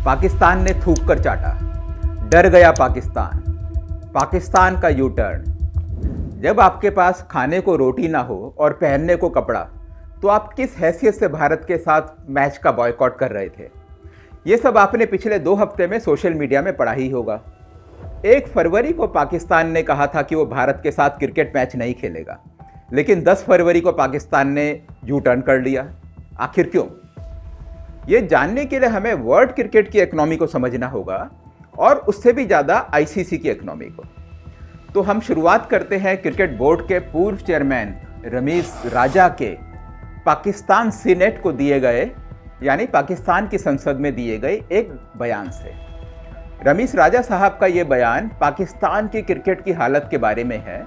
पाकिस्तान ने थूक कर चाटा। डर गया पाकिस्तान। पाकिस्तान का यू टर्न। जब आपके पास खाने को रोटी ना हो और पहनने को कपड़ा, तो आप किस हैसियत से भारत के साथ मैच का बॉयकॉट कर रहे थे? ये सब आपने पिछले 2 हफ्ते में सोशल मीडिया में पढ़ा ही होगा। 1 फरवरी को पाकिस्तान ने कहा था कि वो भारत के साथ क्रिकेट मैच नहीं खेलेगा, लेकिन 10 फरवरी को पाकिस्तान ने यू टर्न कर लिया। आखिर क्यों? ये जानने के लिए हमें वर्ल्ड क्रिकेट की इकोनॉमी को समझना होगा, और उससे भी ज़्यादा आईसीसी की इकोनॉमी को। तो हम शुरुआत करते हैं क्रिकेट बोर्ड के पूर्व चेयरमैन रमीज राजा के पाकिस्तान सीनेट को दिए गए, यानी पाकिस्तान की संसद में दिए गए एक बयान से। रमीज राजा साहब का ये बयान पाकिस्तान की क्रिकेट की हालत के बारे में है,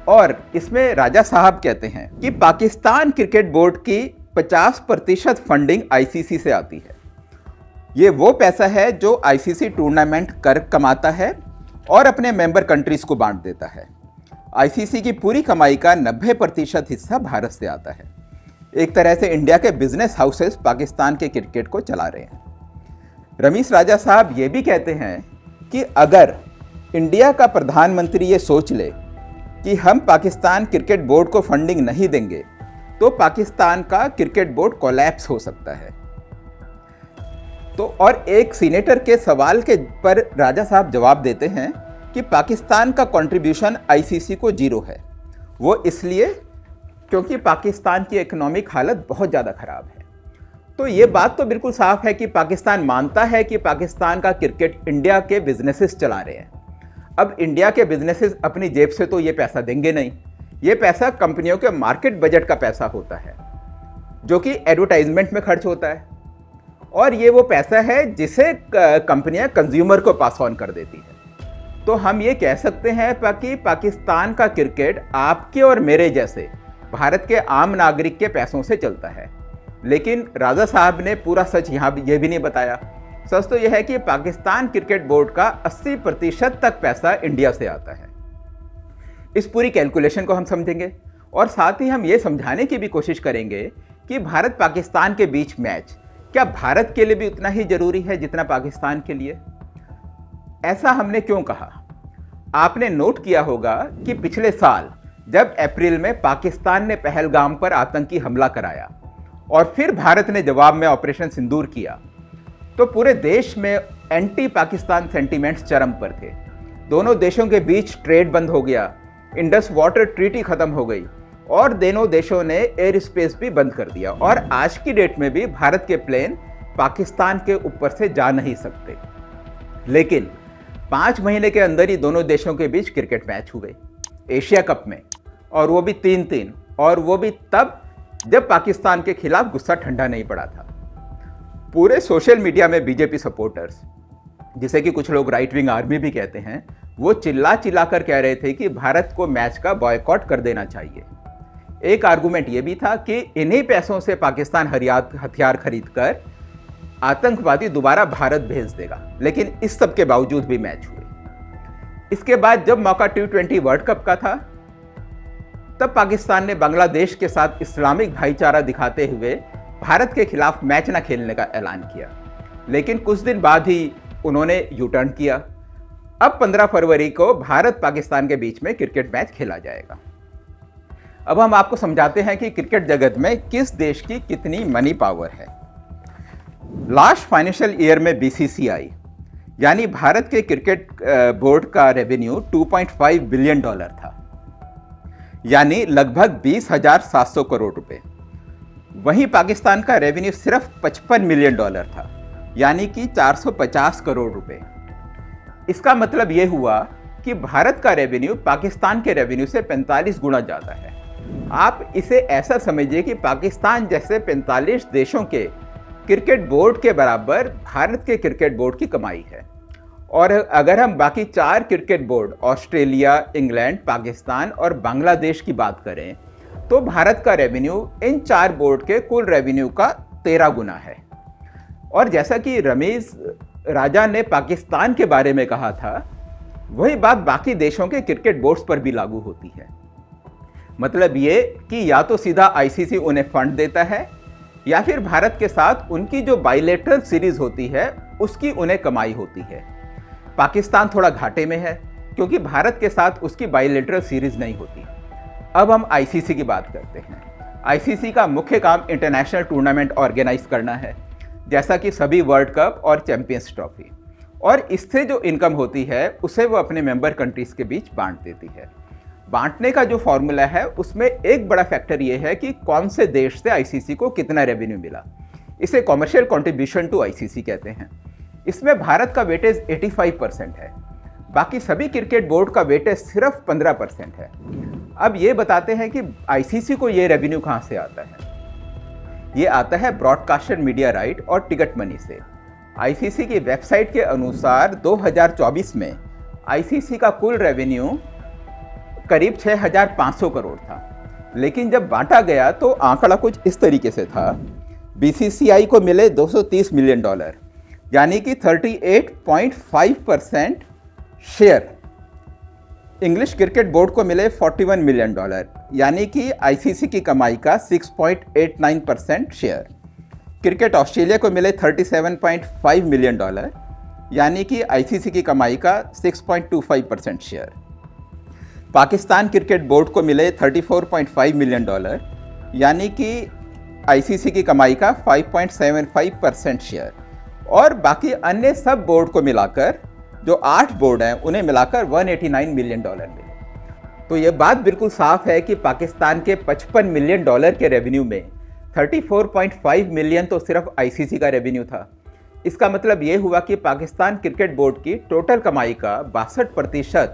और इसमें राजा साहब कहते हैं कि पाकिस्तान क्रिकेट बोर्ड की 50% फंडिंग आईसीसी से आती है। ये वो पैसा है जो आईसीसी टूर्नामेंट कर कमाता है और अपने मेंबर कंट्रीज को बांट देता है। आईसीसी की पूरी कमाई का 90% हिस्सा भारत से आता है। एक तरह से इंडिया के बिजनेस हाउसेस पाकिस्तान के क्रिकेट को चला रहे हैं। रमीज राजा साहब ये भी कहते हैं कि अगर इंडिया का प्रधानमंत्री ये सोच ले कि हम पाकिस्तान क्रिकेट बोर्ड को फंडिंग नहीं देंगे, तो पाकिस्तान का क्रिकेट बोर्ड कोलैप्स हो सकता है। तो और एक सीनेटर के सवाल के पर राजा साहब जवाब देते हैं कि पाकिस्तान का कंट्रीब्यूशन आईसीसी को 0 है। वो इसलिए क्योंकि पाकिस्तान की इकोनॉमिक हालत बहुत ज़्यादा खराब है। तो ये बात तो बिल्कुल साफ है कि पाकिस्तान मानता है कि पाकिस्तान का क्रिकेट इंडिया के बिजनेसेस चला रहे हैं। अब इंडिया के बिजनेसेस अपनी जेब से तो ये पैसा देंगे नहीं। ये पैसा कंपनियों के मार्केट बजट का पैसा होता है, जो कि एडवर्टाइजमेंट में खर्च होता है, और ये वो पैसा है जिसे कंपनियां कंज्यूमर को पास ऑन कर देती है। तो हम ये कह सकते हैं कि पाकिस्तान का क्रिकेट आपके और मेरे जैसे भारत के आम नागरिक के पैसों से चलता है। लेकिन राजा साहब ने पूरा सच यहाँ ये भी नहीं बताया। सच तो यह है कि पाकिस्तान क्रिकेट बोर्ड का 80% तक पैसा इंडिया से आता है। इस पूरी कैलकुलेशन को हम समझेंगे, और साथ ही हम ये समझाने की भी कोशिश करेंगे कि भारत पाकिस्तान के बीच मैच क्या भारत के लिए भी उतना ही जरूरी है जितना पाकिस्तान के लिए। ऐसा हमने क्यों कहा? आपने नोट किया होगा कि पिछले साल जब अप्रैल में पाकिस्तान ने पहलगाम पर आतंकी हमला कराया और फिर भारत ने जवाब में ऑपरेशन सिंदूर किया, तो पूरे देश में एंटी पाकिस्तान सेंटीमेंट्स चरम पर थे। दोनों देशों के बीच ट्रेड बंद हो गया, इंडस वाटर ट्रीटी खत्म हो गई, और दोनों देशों ने एयर स्पेस भी बंद कर दिया, और आज की डेट में भी भारत के प्लेन पाकिस्तान के ऊपर से जा नहीं सकते। लेकिन 5 महीने के अंदर ही दोनों देशों के बीच क्रिकेट मैच हुए एशिया कप में, और वो भी 3-3, और वो भी तब जब पाकिस्तान के खिलाफ गुस्सा ठंडा नहीं पड़ा था। पूरे सोशल मीडिया में बीजेपी सपोर्टर्स, जिसे कि कुछ लोग राइट विंग आर्मी भी कहते हैं, वो चिल्ला कर कह रहे थे कि भारत को मैच का बॉयकॉट कर देना चाहिए। एक आर्गुमेंट ये भी था कि इन्हीं पैसों से पाकिस्तान हथियार खरीदकर आतंकवादी दोबारा भारत भेज देगा। लेकिन इस सब के बावजूद भी मैच हुए। इसके बाद जब मौका T20 वर्ल्ड कप का था, तब पाकिस्तान ने बांग्लादेश के साथ इस्लामिक भाईचारा दिखाते हुए भारत के खिलाफ मैच न खेलने का ऐलान किया। लेकिन कुछ दिन बाद ही उन्होंने यू टर्न किया। अब 15 फरवरी को भारत पाकिस्तान के बीच में क्रिकेट मैच खेला जाएगा। अब हम आपको समझाते हैं कि क्रिकेट जगत में किस देश की कितनी मनी पावर है। लास्ट फाइनेंशियल ईयर में बीसीसीआई यानी भारत के क्रिकेट बोर्ड का रेवेन्यू $2.5 बिलियन था, यानी लगभग 20,700 करोड़ रुपए। वहीं पाकिस्तान का रेवेन्यू सिर्फ $55 मिलियन था, यानी कि 450 करोड़ रुपए। इसका मतलब यह हुआ कि भारत का रेवेन्यू पाकिस्तान के रेवेन्यू से 45 गुना ज़्यादा है। आप इसे ऐसा समझिए कि पाकिस्तान जैसे 45 देशों के क्रिकेट बोर्ड के बराबर भारत के क्रिकेट बोर्ड की कमाई है। और अगर हम बाकी 4 cricket board Australia, England, Pakistan और बांग्लादेश की बात करें, तो भारत का रेवेन्यू इन 4 बोर्ड के कुल रेवेन्यू का 13 गुना है। और जैसा कि रमीज राजा ने पाकिस्तान के बारे में कहा था, वही बात बाकी देशों के क्रिकेट बोर्ड्स पर भी लागू होती है। मतलब ये कि या तो सीधा आईसीसी उन्हें फंड देता है, या फिर भारत के साथ उनकी जो बाइलेटरल सीरीज होती है उसकी उन्हें कमाई होती है। पाकिस्तान थोड़ा घाटे में है क्योंकि भारत के साथ उसकी बायलैटरल सीरीज नहीं होती। अब हम आईसीसी की बात करते हैं। आईसीसी का मुख्य काम इंटरनेशनल टूर्नामेंट ऑर्गेनाइज करना है, जैसा कि सभी वर्ल्ड कप और चैंपियंस ट्रॉफी, और इससे जो इनकम होती है उसे वो अपने मेंबर कंट्रीज के बीच बांट देती है। बांटने का जो फॉर्मूला है उसमें एक बड़ा फैक्टर ये है कि कौन से देश से आईसीसी को कितना रेवेन्यू मिला। इसे कॉमर्शियल कंट्रीब्यूशन टू आईसीसी कहते हैं। इसमें भारत का वेटेज 85% है, बाकी सभी क्रिकेट बोर्ड का वेटेज सिर्फ 15% है। अब ये बताते हैं कि आईसीसी को ये रेवेन्यू कहाँ से आता है। ये आता है ब्रॉडकास्टर मीडिया राइट और टिकट मनी से। आईसीसी की वेबसाइट के अनुसार 2024 में आईसीसी का कुल रेवेन्यू करीब 6,500 करोड़ था, लेकिन जब बांटा गया तो आंकड़ा कुछ इस तरीके से था। बीसीसीआई को मिले $230 मिलियन, यानी कि 38.5% शेयर। इंग्लिश क्रिकेट बोर्ड को मिले $41 मिलियन, यानी कि आईसीसी की कमाई का 6.89% शेयर। क्रिकेट ऑस्ट्रेलिया को मिले $37.5 मिलियन, यानी कि आईसीसी की कमाई का 6.25% शेयर। पाकिस्तान क्रिकेट बोर्ड को मिले $34.5 मिलियन, यानी कि आईसीसी की कमाई का 5.75% शेयर। और बाकी अन्य सब बोर्ड को मिलाकर, जो 8 बोर्ड हैं, उन्हें मिलाकर $189 मिलियन मिले। तो ये बात बिल्कुल साफ है कि पाकिस्तान के $55 मिलियन के रेवेन्यू में 34.5 मिलियन तो सिर्फ आईसीसी का रेवेन्यू था। इसका मतलब ये हुआ कि पाकिस्तान क्रिकेट बोर्ड की टोटल कमाई का 62%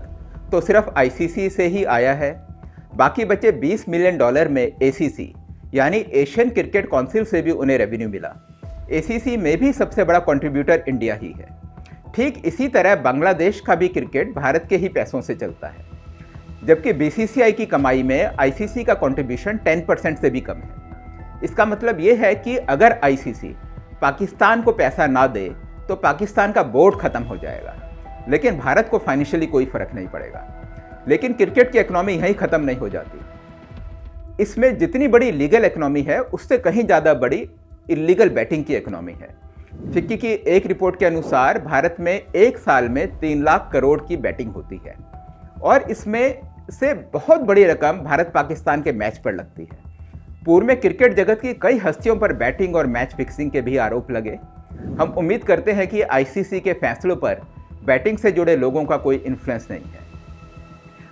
तो सिर्फ आईसीसी से ही आया है। बाकी बचे $20 मिलियन में एसीसी यानी एशियन क्रिकेट काउंसिल से भी उन्हें रेवेन्यू मिला। एसीसी में भी सबसे बड़ा कंट्रीब्यूटर इंडिया ही है। ठीक इसी तरह बांग्लादेश का भी क्रिकेट भारत के ही पैसों से चलता है, जबकि बीसीसीआई की कमाई में आईसीसी का कंट्रीब्यूशन 10% से भी कम है। इसका मतलब ये है कि अगर आईसीसी पाकिस्तान को पैसा ना दे तो पाकिस्तान का बोर्ड खत्म हो जाएगा, लेकिन भारत को फाइनेंशियली कोई फर्क नहीं पड़ेगा। लेकिन क्रिकेट की इकोनॉमी यहीं खत्म नहीं हो जाती। इसमें जितनी बड़ी लीगल इकोनॉमी है उससे कहीं ज़्यादा बड़ी इलीगल बैटिंग की इकोनॉमी है। फिक्की की एक रिपोर्ट के अनुसार भारत में एक साल में 3 लाख करोड़ की बैटिंग होती है, और इसमें से बहुत बड़ी रकम भारत पाकिस्तान के मैच पर लगती है। पूर्व में क्रिकेट जगत की कई हस्तियों पर बैटिंग और मैच फिक्सिंग के भी आरोप लगे। हम उम्मीद करते हैं कि आईसीसी के फैसलों पर बैटिंग से जुड़े लोगों का कोई इन्फ्लुएंस नहीं है।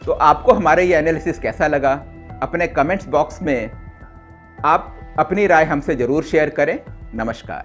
तो आपको हमारा ये एनालिसिस कैसा लगा? अपने कमेंट्स बॉक्स में आप अपनी राय हमसे ज़रूर शेयर करें। नमस्कार।